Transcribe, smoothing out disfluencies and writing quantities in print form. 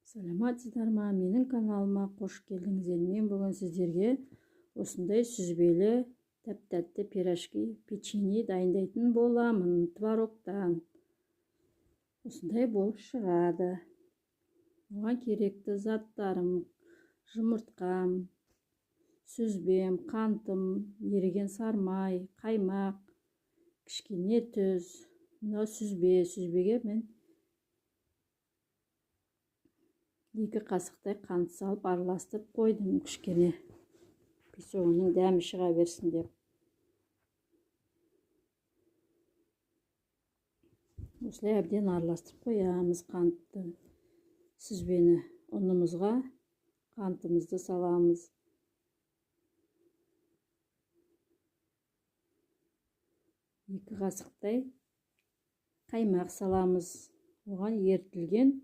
Саламатсыздар ма? Менің каналыма қош келдіңіздер. Мен бүгін сіздерге осындай сүзбелі тәп-тәтті пирожки, печенье дайындайтын боламын творогтан. Осындай болып шығады. Оған керекті заттарым: жұмыртқам, сүзбем, қантым, еріген сармай, қаймақ, кішкене тұз. Мынау сүзбеге мен 2 қасықтай қант салып араластырып қойдым, кішкене песогының дәмі шыға берсін деп. Осылай әбден араластырып қоямыз қантты. Сүзбені ұнымызға қантымызды саламыз. Екі қасықтай қаймақ саламыз. Оған ерітілген